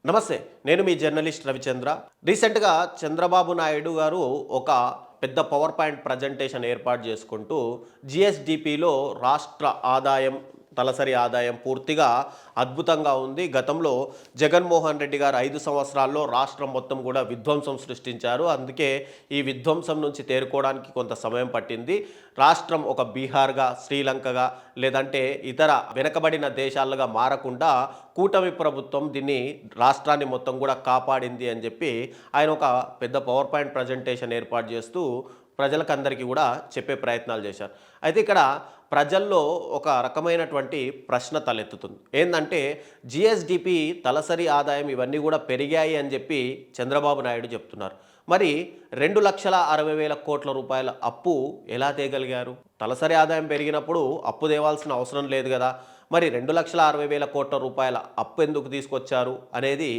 నమస్తే. నేను మీ జర్నలిస్ట్ రవిచంద్ర. రీసెంట్‌గా చంద్రబాబు నాయుడు గారు ఒక పెద్ద పవర్ పాయింట్ ప్రజెంటేషన్ ఏర్పాటు చేసుకుంటూ జీఎస్‌డీపీలో రాష్ట్ర ఆదాయం, తలసరి ఆదాయం పూర్తిగా అద్భుతంగా ఉంది. గతంలో జగన్మోహన్ రెడ్డి గారు 5 సంవత్సరాల్లో రాష్ట్రం మొత్తం కూడా విధ్వంసం సృష్టించారు. అందుకే ఈ విధ్వంసం నుంచి తేరుకోవడానికి కొంత సమయం పట్టింది. రాష్ట్రం ఒక బీహార్‌గా, శ్రీలంకగా లేదంటే ఇతర వెనకబడిన దేశాలుగా మారకుండా కూటమి ప్రభుత్వం దీన్ని రాష్ట్రాన్ని మొత్తం కూడా కాపాడింది అని చెప్పి ఆయన ఒక పెద్ద పవర్ పాయింట్ ప్రజెంటేషన్ ఏర్పాటు చేస్తూ ప్రజలకందరికీ కూడా చెప్పే ప్రయత్నాలు చేశారు. అయితే ఇక్కడ ప్రజల్లో ఒక రకమైనటువంటి ప్రశ్న తలెత్తుతుంది. ఏందంటే జీఎస్‌డీపీ తలసరి ఆదాయం ఇవన్నీ కూడా పెరిగాయి అని చెప్పి చంద్రబాబు నాయుడు చెప్తున్నారు. మరి 2,60,000 కోట్ల రూపాయల అప్పు ఎలా తేగలిగారు? తలసరి ఆదాయం పెరిగినప్పుడు అప్పు తేవాల్సిన అవసరం లేదు కదా! మరి 2,60,000 కోట్ల రూపాయల అప్పు ఎందుకు తీసుకొచ్చారు అనేది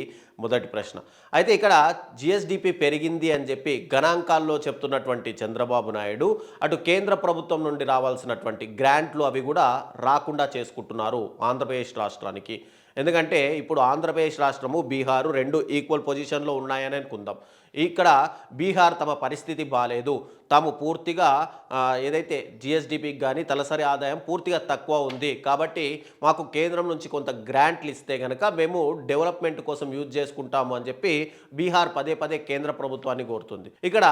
మొదటి ప్రశ్న. అయితే ఇక్కడ జీఎస్‌డీపీ పెరిగింది అని చెప్పి గణాంకాల్లో చెప్తున్నటువంటి చంద్రబాబు నాయుడు అటు కేంద్ర ప్రభుత్వం నుండి రావాల్సినటువంటి గ్రాంట్లు అవి కూడా రాకుండా చేసుకుంటున్నారు ఆంధ్రప్రదేశ్ రాష్ట్రానికి. ఎందుకంటే ఇప్పుడు ఆంధ్రప్రదేశ్ రాష్ట్రము, బీహారు 2 ఈక్వల్ పొజిషన్‌లో ఉన్నాయని అనుకుందాం. ఇక్కడ బీహార్ తమ పరిస్థితి బాలేదు. తాము పూర్తిగా ఏదైతే జీఎస్‌డీపీకి గానీ తలసరి ఆదాయం పూర్తిగా తక్కువ ఉంది. కాబట్టి మాకు కేంద్రం నుంచి కొంత గ్రాంట్లు ఇస్తే గనక మేము డెవలప్‌మెంట్ కోసం యూజ్ చేసుకుంటాము అని చెప్పి బీహార్ పదే పదే కేంద్ర ప్రభుత్వాన్ని కోరుతుంది. ఇక్కడ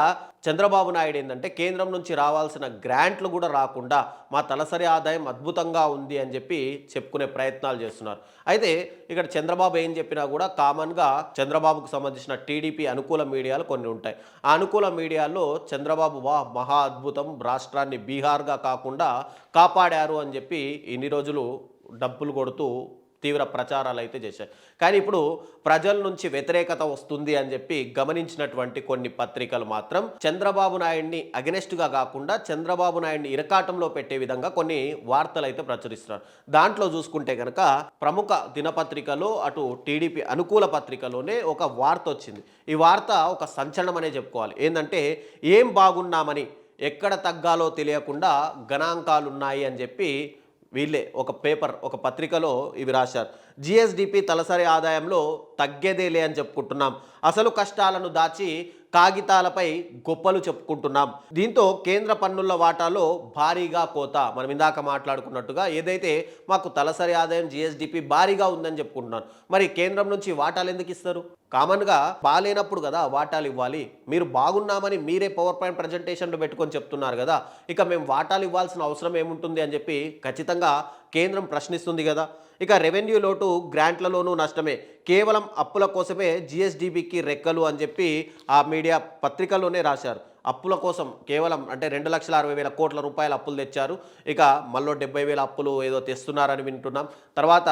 చంద్రబాబు నాయుడు ఏందంటే కేంద్రం నుంచి రావాల్సిన గ్రాంట్లు కూడా రాకుండా మా తలసరి ఆదాయం అద్భుతంగా ఉంది అని చెప్పి చెప్పుకునే ప్రయత్నాలు చేస్తున్నారు. అయితే ఇక్కడ చంద్రబాబు ఏం చెప్పినా కూడా కామన్‌గా చంద్రబాబుకు సంబంధించిన టీడీపీ అనుకూల మీడియాలు కొన్ని ఉంటాయి. ఆ అనుకూల మీడియాలో చంద్రబాబు మహా అద్భుతం, రాష్ట్రాన్ని బీహార్‌గా కాకుండా కాపాడారు అని చెప్పి ఇన్ని రోజులు డప్పులు కొడుతూ తీవ్ర ప్రచారాలు అయితే చేశాయి. కానీ ఇప్పుడు ప్రజల నుంచి వ్యతిరేకత వస్తుంది అని చెప్పి గమనించినటువంటి కొన్ని పత్రికలు మాత్రం చంద్రబాబు నాయుడిని అగెనెస్ట్‌గా కాకుండా చంద్రబాబు నాయుడిని ఇరకాటంలో పెట్టే విధంగా కొన్ని వార్తలు అయితే ప్రచురిస్తున్నారు. దాంట్లో చూసుకుంటే కనుక ప్రముఖ దినపత్రికలో అటు టీడీపీ అనుకూల పత్రికలోనే ఒక వార్త వచ్చింది. ఈ వార్త ఒక సంచలనం అనే చెప్పుకోవాలి. ఏందంటే ఏం బాగున్నామని ఎక్కడ తగ్గాలో తెలియకుండా గణాంకాలున్నాయి అని చెప్పి వీళ్ళే ఒక పత్రికలో ఇవి రాశారు. జీఎస్‌డీపీ తలసరి ఆదాయంలో తగ్గేదేలే అని చెప్పుకుంటున్నాం. అసలు కష్టాలను దాచి కాగితాలపై గొప్పలు చెప్పుకుంటున్నాం. దీంతో కేంద్ర పన్నుల వాటాలో భారీగా కోత. మనం ఇందాక మాట్లాడుకున్నట్టుగా ఏదైతే మాకు తలసరి ఆదాయం జీఎస్‌డీపీ భారీగా ఉందని చెప్పుకుంటున్నాను. మరి కేంద్రం నుంచి వాటాలు ఎందుకు ఇస్తారు? కామన్‌గా బాలేనప్పుడు కదా వాటాలు ఇవ్వాలి. మీరు బాగున్నామని మీరే పవర్ పాయింట్ ప్రజెంటేషన్‌లో పెట్టుకొని చెప్తున్నారు కదా! ఇక మేము వాటాలు ఇవ్వాల్సిన అవసరం ఏముంటుంది అని చెప్పి ఖచ్చితంగా కేంద్రం ప్రశ్నిస్తుంది కదా! ఇక రెవెన్యూ లోటు, గ్రాంట్లలోనూ నష్టమే. కేవలం అప్పుల కోసమే జీఎస్‌డీపీకి రెక్కలు అని చెప్పి ఆ మీడియా పత్రికల్లోనే రాశారు. అప్పుల కోసం కేవలం అంటే 2,60,000 కోట్ల రూపాయల అప్పులు తెచ్చారు. ఇక మళ్ళీ 70,000 అప్పులు ఏదో తెస్తున్నారని వింటున్నాం. తర్వాత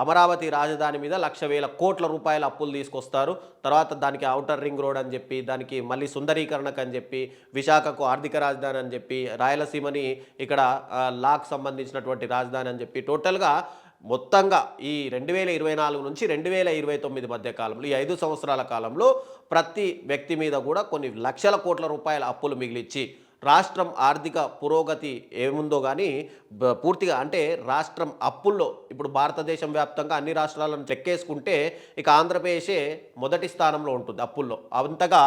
అమరావతి రాజధాని మీద 1,00,000 కోట్ల రూపాయల అప్పులు తీసుకొస్తారు. తర్వాత దానికి ఔటర్ రింగ్ రోడ్ అని చెప్పి, దానికి మళ్ళీ సుందరీకరణకు అని చెప్పి, విశాఖకు ఆర్థిక రాజధాని అని చెప్పి, రాయలసీమని ఇక్కడ లాకు సంబంధించినటువంటి రాజధాని అని చెప్పి టోటల్‌గా మొత్తంగా ఈ 2024 నుంచి 2029 మధ్య కాలంలో ఈ 5 సంవత్సరాల కాలంలో ప్రతి వ్యక్తి మీద కూడా కొన్ని లక్షల కోట్ల రూపాయల అప్పులు మిగిలిచ్చి రాష్ట్రం ఆర్థిక పురోగతి ఏముందో కానీ పూర్తిగా అంటే రాష్ట్రం అప్పుల్లో ఇప్పుడు భారతదేశం వ్యాప్తంగా అన్ని రాష్ట్రాలను లెక్కేసుకుంటే ఇక ఆంధ్రప్రదేశే మొదటి స్థానంలో ఉంటుంది అప్పుల్లో. అంతగా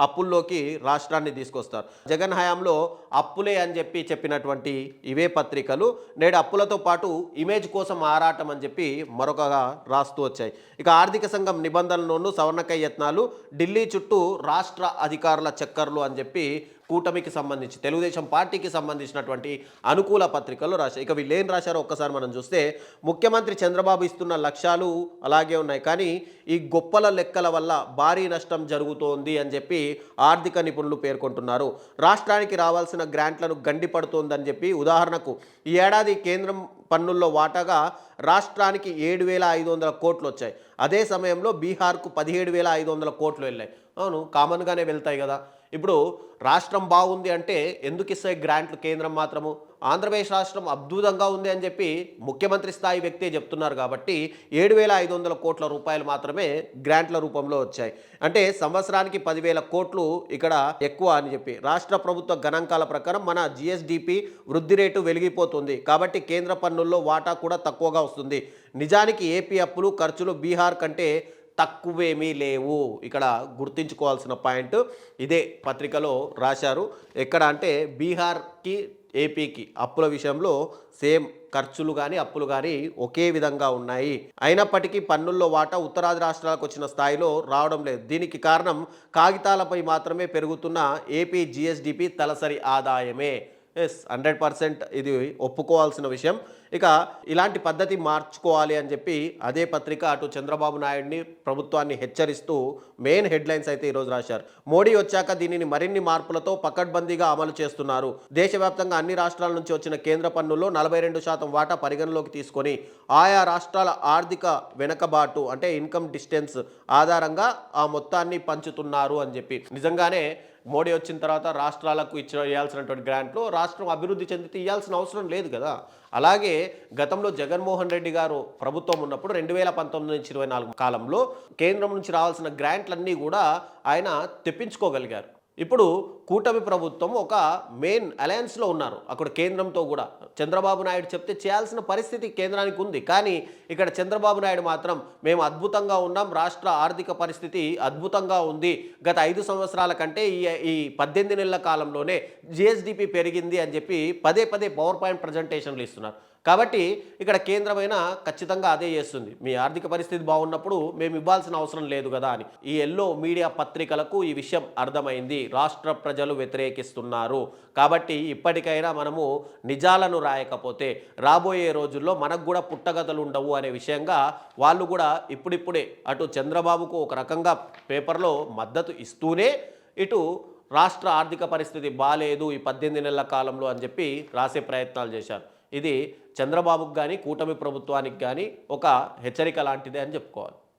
అప్పుల్లోకి రాష్ట్రాన్ని తీసుకొస్తారు. జగన్ హయాంలో అప్పులే అని చెప్పి చెప్పినటువంటి ఇవే పత్రికలు నేడు అప్పులతో పాటు ఇమేజ్ కోసం ఆరాటం అని చెప్పి మరొకగా రాస్తూ వచ్చాయి. ఇక ఆర్థిక సంఘం నిబంధనలోనూ సవర్ణకై యత్నాలు, ఢిల్లీ చుట్టూ రాష్ట్ర అధికారుల చక్కర్లు అని చెప్పి కూటమికి సంబంధించి తెలుగుదేశం పార్టీకి సంబంధించినటువంటి అనుకూల పత్రికలు రాశారు. ఇక వీళ్ళు ఏం రాశారో ఒక్కసారి మనం చూస్తే ముఖ్యమంత్రి చంద్రబాబు ఇస్తున్న లక్ష్యాలు అలాగే ఉన్నాయి, కానీ ఈ గొప్పల లెక్కల వల్ల భారీ నష్టం జరుగుతోంది అని చెప్పి ఆర్థిక నిపుణులు పేర్కొంటున్నారు. రాష్ట్రానికి రావాల్సిన గ్రాంట్లను గండిపడుతోందని చెప్పి ఉదాహరణకు ఈ ఏడాది కేంద్రం పన్నుల్లో వాటాగా రాష్ట్రానికి 7,500 కోట్లు వచ్చాయి. అదే సమయంలో బీహార్కు 17,500 కోట్లు వెళ్ళాయి. అవును, కామన్గానే వెళ్తాయి కదా. ఇప్పుడు రాష్ట్రం బాగుంది అంటే ఎందుకు ఇస్తాయి గ్రాంట్లు కేంద్రం మాత్రము? ఆంధ్రప్రదేశ్ రాష్ట్రం అద్భుతంగా ఉంది అని చెప్పి ముఖ్యమంత్రి స్థాయి వ్యక్తే చెప్తున్నారు కాబట్టి 7,500 కోట్ల రూపాయలు మాత్రమే గ్రాంట్ల రూపంలో వచ్చాయి. అంటే సంవత్సరానికి 10,000 కోట్లు ఇక్కడ ఎక్కువ అని చెప్పి రాష్ట్ర ప్రభుత్వ గణాంకాల ప్రకారం మన జీఎస్‌డీపీ వృద్ధి రేటు వెలిగిపోతుంది. కాబట్టి కేంద్ర పన్నుల్లో వాటా కూడా తక్కువగా వస్తుంది. నిజానికి ఏపీ అప్పులు ఖర్చులు బీహార్ కంటే తక్కువేమీ లేవు. ఇక్కడ గుర్తుంచుకోవాల్సిన పాయింట్ ఇదే పత్రికలో రాశారు. ఎక్కడ అంటే బీహార్కి ఏపీకి అప్పుల విషయంలో సేమ్ ఖర్చులు కానీ అప్పులు కానీ ఒకే విధంగా ఉన్నాయి. అయినప్పటికీ పన్నుల్లో వాటా ఉత్తరాది రాష్ట్రాలకు వచ్చిన స్థాయిలో రావడం లేదు. దీనికి కారణం కాగితాలపై మాత్రమే పెరుగుతున్న ఏపీ జిఎస్డిపి తలసరి ఆదాయమే. ఎస్, 100% ఇది ఒప్పుకోవాల్సిన విషయం. ఇక ఇలాంటి పద్ధతి మార్చుకోవాలి అని చెప్పి అదే పత్రిక అటు చంద్రబాబు నాయుడిని ప్రభుత్వాన్ని హెచ్చరిస్తూ మెయిన్ హెడ్లైన్స్ అయితే ఈరోజు రాశారు. మోడీ వచ్చాక దీనిని మరిన్ని మార్పులతో పకడ్బందీగా అమలు చేస్తున్నారు. దేశవ్యాప్తంగా అన్ని రాష్ట్రాల నుంచి వచ్చిన కేంద్ర పన్నుల్లో 42% వాటా పరిగణలోకి తీసుకొని ఆయా రాష్ట్రాల ఆర్థిక వెనకబాటు అంటే ఇన్కమ్ డిస్టెన్స్ ఆధారంగా ఆ మొత్తాన్ని పంచుతున్నారు అని చెప్పి. నిజంగానే మోడీ వచ్చిన తర్వాత రాష్ట్రాలకు ఇవ్వాల్సినటువంటి గ్రాంట్లు రాష్ట్రం అభివృద్ధి చెందితే ఇవ్వాల్సిన అవసరం లేదు కదా. అలాగే గతంలో జగన్మోహన్ రెడ్డి గారు ప్రభుత్వం ఉన్నప్పుడు 2019 నుంచి 24 కాలంలో కేంద్రం నుంచి రావాల్సిన గ్రాంట్లన్నీ కూడా ఆయన తెప్పించుకోగలిగారు. ఇప్పుడు కూటమి ప్రభుత్వం ఒక మెయిన్ అలయన్స్లో ఉన్నారు అక్కడ కేంద్రంతో కూడా. చంద్రబాబు నాయుడు చెప్తే చేయాల్సిన పరిస్థితి కేంద్రానికి ఉంది. కానీ ఇక్కడ చంద్రబాబు నాయుడు మాత్రం మేము అద్భుతంగా ఉన్నాం, రాష్ట్ర ఆర్థిక పరిస్థితి అద్భుతంగా ఉంది, గత 5 సంవత్సరాల కంటే ఈ 18 నెలల కాలంలోనే జిఎస్డిపి పెరిగింది అని చెప్పి పదే పదే పవర్ పాయింట్ ప్రజెంటేషన్లు ఇస్తున్నారు. కాబట్టి ఇక్కడ కేంద్రమైనా ఖచ్చితంగా అదే చేస్తుంది. మీ ఆర్థిక పరిస్థితి బాగున్నప్పుడు మేము ఇవ్వాల్సిన అవసరం లేదు కదా అని. ఈ ఎల్లో మీడియా పత్రికలకు ఈ విషయం అర్థమైంది. రాష్ట్ర ప్రజలు వ్యతిరేకిస్తున్నారు. కాబట్టి ఇప్పటికైనా మనము నిజాలను రాయకపోతే రాబోయే రోజుల్లో మనకు కూడా పుట్టగతలు ఉండవు అనే విషయంగా వాళ్ళు కూడా ఇప్పుడిప్పుడే అటు చంద్రబాబుకు ఒక రకంగా పేపర్లో మద్దతు ఇస్తూనే ఇటు రాష్ట్ర ఆర్థిక పరిస్థితి బాలేదు ఈ 18 నెలల కాలంలో అని చెప్పి రాసే ప్రయత్నాలు చేశారు. ఇది చంద్రబాబుకు కానీ కూటమి ప్రభుత్వానికి కానీ ఒక హెచ్చరిక లాంటిదే అని చెప్పుకోవాలి.